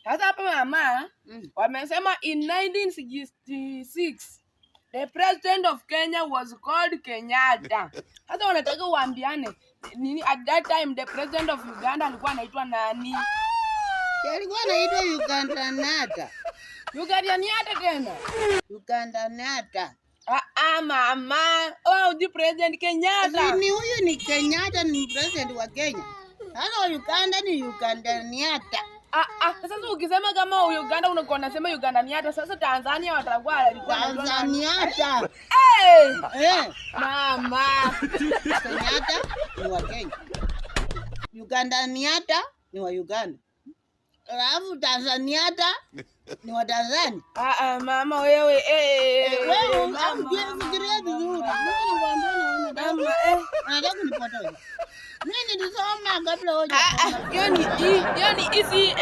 Sasa hapa mama, wamesema in 1966 the president of Kenya was called Kenyatta. Sasa wanataka uambiane nini at that time the president of Uganda alikuwa anaitwa nani? Alikuwa anaitwa Ugandaniata. Ugandaniata tena? Ugandaniata. Mama. Oh, the president Kenyatta. Ni huyu ni Kenyatta, ni president wa Kenya. Sasa Uganda ni Ugandaniata. Sasa ukisema kama Uganda unakuwa unasema Ugandaniata, sasa Tanzania watakuwa alikuwa Tanzaniata. Mama. Kenyatta ni wa Kenya. Ugandaniata ni wa Uganda. Alafu Tanzaniata ni wa Tanzania. Mama wewe wewe fikiria vizuri. Mama Nataka kunipotosha. Mimi nilisoma kabla hoja. yani hizi